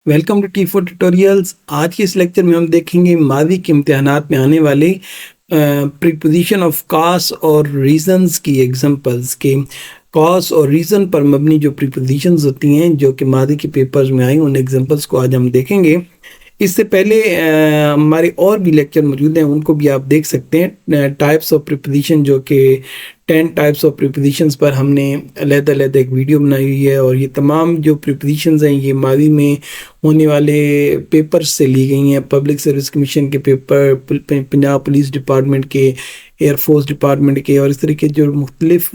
Welcome to T4 tutorials. आज के इस लेक्चर में हम देखेंगे मादी के इम्तिहानात में आने वाले प्रीपोजिशन ऑफ कॉज और रीजंस की एग्जांपल्स के कॉज और रीज़न पर मबनी जो प्रीपोजिशंस होती हैं जो कि मादी के पेपर्स में आई, उन एग्जांपल्स को आज हम देखेंगे। इससे पहले हमारे और भी लेक्चर मौजूद हैं, उनको भी आप देख सकते हैं। टाइप्स ऑफ प्रीपोजिशन जो कि 10 टाइप्स ऑफ प्रीपोजिशंस पर हमने अलग-अलग एक वीडियो बनाई हुई है, और ये तमाम जो प्रीपोजिशंस हैं ये मादी में होने वाले पेपर्स से ली गई हैं। पब्लिक सर्विस कमीशन के पेपर, पंजाब पुलिस डिपार्टमेंट के, एयर फोर्स डिपार्टमेंट के, और इस तरीके जो मुख्तलिफ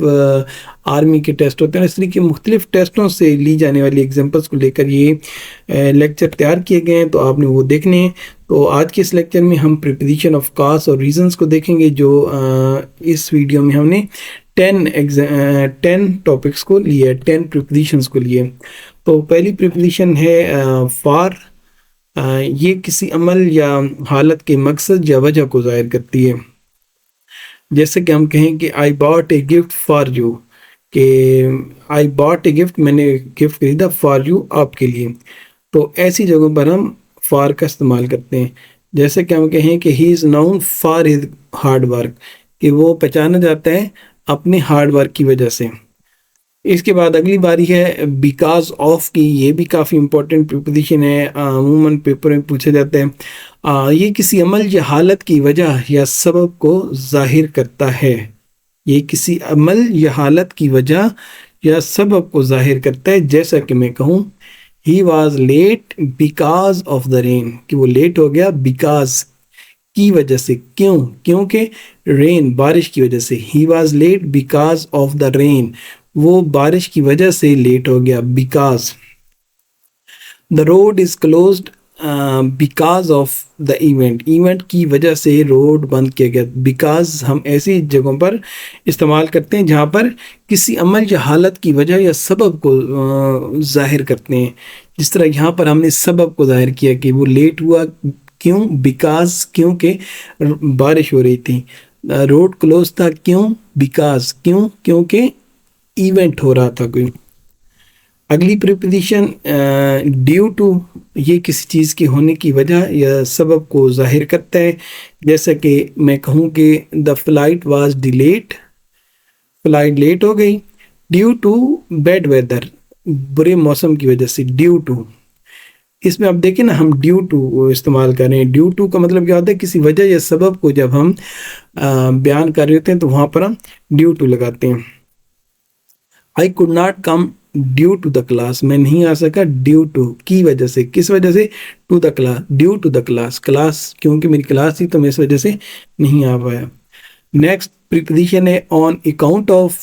आर्मी के टेस्ट होते हैं, इस तरीके मुख्तलिफ टेस्टों से ली जाने वाली एग्जांपल्स को लेकर ये लेक्चर तैयार किए गए हैं, तो आपने वो देखने हैं। तो आज के इस लेक्चर में हम प्रीपोजिशन ऑफ कॉज और रीजंस को देखेंगे, जो इस वीडियो में हमने 10 टॉपिक्स को लिए, 10 प्रीपोजिशंस को लिए। तो पहली प्रीपोजिशन है फॉर। ये किसी अमल या हालत के मकसद या वजह को ज़ाहिर करती है। जैसे कि हम कहें कि I bought a gift for you, कि आई बॉट ए गिफ्ट, मैंने गिफ्ट खरीदा फॉर यू, आपके लिए। तो ऐसी जगहों पर हम फॉर का इस्तेमाल करते हैं। जैसे कि हम कहें कि he is noun for his hard work, कि वो पहचाना जाता है अपने हार्ड वर्क की वजह से। इसके बाद अगली बारी है बिकॉज ऑफ की। ये भी काफ़ी इंपॉर्टेंट प्रीपोजिशन है, अमूमन पेपर में पूछा जाता है। ये किसी अमल या हालत की वजह या सबब को जाहिर करता है। ये किसी अमल या हालत की वजह या सबब को जाहिर करता है। जैसा कि मैं कहूँ he was late because of the rain, कि वो लेट हो गया बिकॉज की वजह से। क्यों? क्योंकि रेन, बारिश की वजह से। He was late because of the rain, वो बारिश की वजह से लेट हो गया, because. The road is closed because of the event, event की वजह से रोड बंद किया गया। बिकॉज हम ऐसी जगहों पर इस्तेमाल करते हैं जहाँ पर किसी अमल या हालत की वजह या सबब को ज़ाहिर करते हैं। जिस तरह यहाँ पर हमने सबब को ज़ाहिर किया कि वो लेट हुआ, क्यों? बिकॉज, क्योंकि बारिश हो रही थी। रोड क्लोज था, क्यों? बिकॉज, क्यों? क्योंकि इवेंट हो रहा था कोई। अगली प्रीपोजिशन ड्यू टू, ये किसी चीज़ के होने की वजह या सबब को जाहिर करता है। जैसे कि मैं कहूँ कि the flight was delayed, flight late हो गई ड्यू टू बैड वेदर, बुरे मौसम की वजह से। ड्यू टू, इसमें आप देखें ना, हम ड्यू टू इस्तेमाल कर रहे हैं। ड्यू टू का मतलब क्या होता है? किसी वजह या सबब को जब हम बयान कर रहे होते हैं तो वहाँ पर हम ड्यू टू लगाते हैं। I could not come due to the class, मैं नहीं आ सका ड्यू टू, की वजह से। किस वजह से? To the class, due to the class, class क्योंकि मेरी क्लास थी तो मैं इस वजह से नहीं आ पाया। नेक्स्ट प्रीपोजिशन है on account of.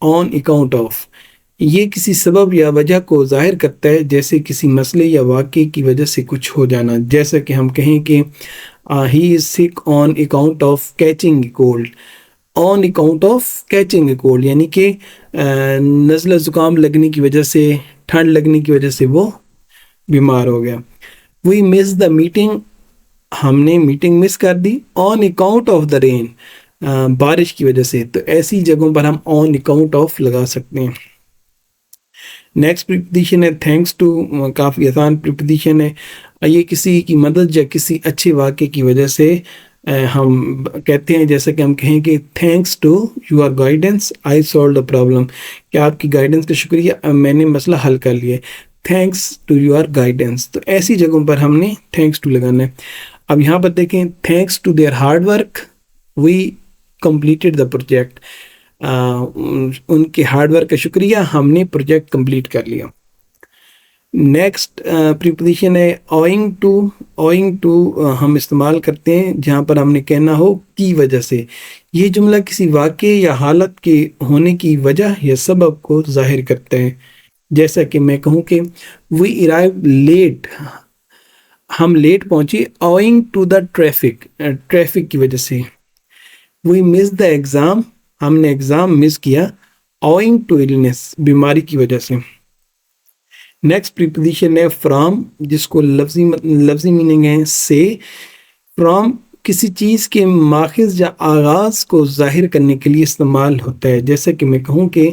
On account of, ये किसी सबब या वजह को जाहिर करता है, जैसे किसी मसले या वाक़े की वजह से कुछ हो जाना। जैसे कि हम कहें कि he is sick on account of catching cold. On account of catching cold यानी कि नज़ला ज़ुकाम लगने की वजह से, ठंड लगने की वजह से वो बीमार हो गया। वी मिस द मीटिंग, हमने मीटिंग मिस कर दी। On account of the rain, बारिश की वजह से। तो ऐसी जगहों पर हम ऑन अकाउंट ऑफ लगा सकते हैं। नेक्स्ट प्रीपोजिशन है थैंक्स टू, काफ़ी आसान प्रीपोजिशन है। ये किसी की मदद या किसी अच्छे वाक़े की वजह से हम कहते हैं। जैसे कि हम कहें कि thanks to your guidance I solve the problem, कि आपकी गाइडेंस का शुक्रिया, मैंने मसला हल कर लिया। Thanks to your guidance. तो ऐसी जगहों पर हमने थैंक्स टू लगाना है। अब यहाँ पर देखें, thanks to their hard work we completed the project, उनके हार्ड वर्क का शुक्रिया, हमने प्रोजेक्ट कंप्लीट कर लिया। नेक्स्ट प्रीपोजिशन है ओइंग टू। ओइंग टू हम इस्तेमाल करते हैं जहाँ पर हमने कहना हो की वजह से। ये जुमला किसी वाक़े या हालत के होने की वजह या सबब को जाहिर करता है। जैसा कि मैं कहूँ कि वी अराइव लेट, हम लेट पहुँचे owing to the traffic, traffic की वजह से। वी मिस द एग्ज़ाम, हमने एग्ज़ाम मिस किया ओइंग टू इलनेस, बीमारी की वजह से। नेक्स्ट प्रीपोजिशन है फ्रॉम, जिसको लफ्जी मीनिंग है से। फ्रॉम کسی چیز کے ماخذ یا آغاز کو ظاہر کرنے کے لیے استعمال ہوتا ہے. جیسے کہ میں کہوں کہ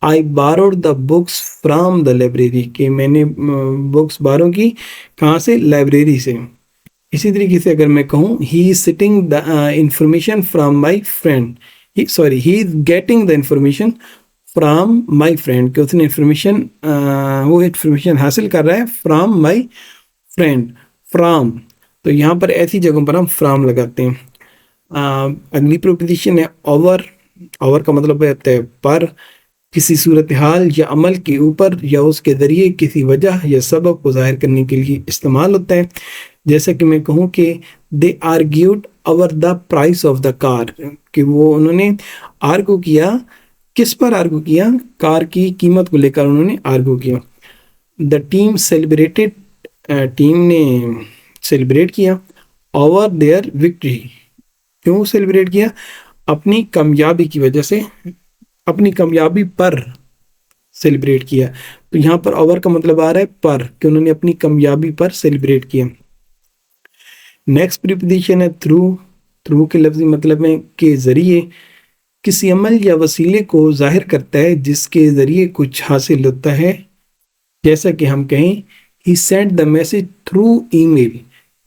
I borrowed the books from the library, کہ میں نے بکس بارو کی کہاں سے؟ لائبریری سے. اسی طریقے سے اگر میں کہوں he is sitting the information from my friend, he is getting the information from my friend, کہ اس نے وہ انفارمیشن حاصل کر رہا ہے from my friend. from تو یہاں پر ایسی جگہوں پر ہم فرام لگاتے ہیں. اگلی پروپوزیشن ہے اوور. اوور کا مطلب ہوتا ہے پر. کسی صورتحال یا عمل کے اوپر یا اس کے ذریعے کسی وجہ یا سبب کو ظاہر کرنے کے لیے استعمال ہوتا ہے. جیسا کہ میں کہوں کہ they argued over the price of the car, کہ وہ انہوں نے آرگو کیا. کس پر آرگو کیا؟ کار کی قیمت کو لے کر انہوں نے آرگو کیا. the team celebrated, ٹیم نے سیلیبریٹ کیا اوور دیئر وکٹری. کیوں سیلیبریٹ کیا؟ اپنی کامیابی کی وجہ سے، اپنی کامیابی پر سیلیبریٹ کیا. تو یہاں پر اوور کا مطلب آ رہا ہے پر، کہ انہوں نے اپنی کامیابی پر سیلیبریٹ کیا. نیکسٹ پریپوزیشن ہے تھرو. تھرو کے لفظی مطلب ہے کے ذریعے. کسی عمل یا وسیلے کو ظاہر کرتا ہے جس کے ذریعے کچھ حاصل ہوتا ہے. جیسا کہ ہم کہیں he sent the message through email,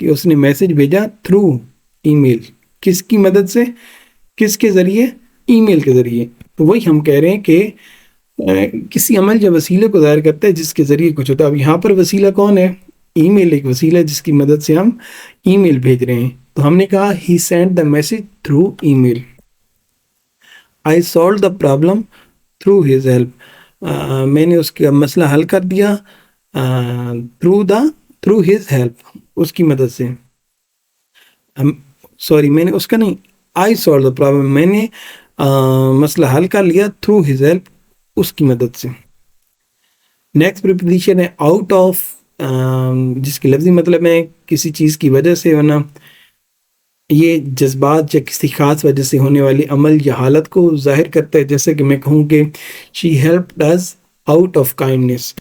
کہ اس نے میسج بھیجا through email. کس کی مدد سے؟ کس کے ذریعے؟ ای میل کے ذریعے. تو وہی ہم کہہ رہے ہیں کہ کسی عمل یا وسیلے کو ظاہر کرتا ہے جس کے ذریعے کچھ ہوتا ہے. اب یہاں پر وسیلہ کون ہے؟ ای میل ایک وسیلہ ہے جس کی مدد سے ہم ای میل بھیج رہے ہیں. تو ہم نے کہا he sent the message through email. I solved the problem through his help. میں نے اس کا مسئلہ حل کر دیا through his help, اس کی مدد سے. میں نے اس کا نہیں، I solved the problem, میں نے مسئلہ حل کر لیا through his help, اس کی مدد سے. نیکسٹ پریپوزیشن ہے آؤٹ آف، جس کی لفظی مطلب ہے کسی چیز کی وجہ سے ہونا. یہ جذبات یا کسی خاص وجہ سے ہونے والی عمل یا حالت کو ظاہر کرتا ہے. جیسے کہ میں کہوں کہ she helped us out of kindness.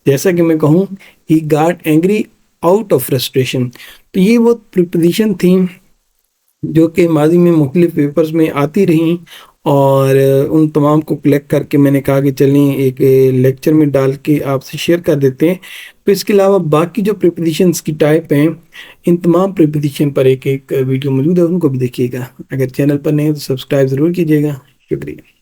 جیسا کہ میں کہوں he got angry out of frustration. تو یہ وہ پریپوزیشن تھیں جو کہ ماضی میں مختلف پیپرز میں آتی رہیں، اور ان تمام کو کلیکٹ کر کے میں نے کہا کہ چلیں ایک لیکچر میں ڈال کے آپ سے شیئر کر دیتے ہیں. تو اس کے علاوہ باقی جو پریپوزیشنز کی ٹائپ ہیں، ان تمام پریپوزیشن پر ایک ویڈیو موجود ہے، ان کو بھی دیکھیے گا. اگر چینل پر نہیں ہے تو سبسکرائب ضرور کیجیے گا. شکریہ.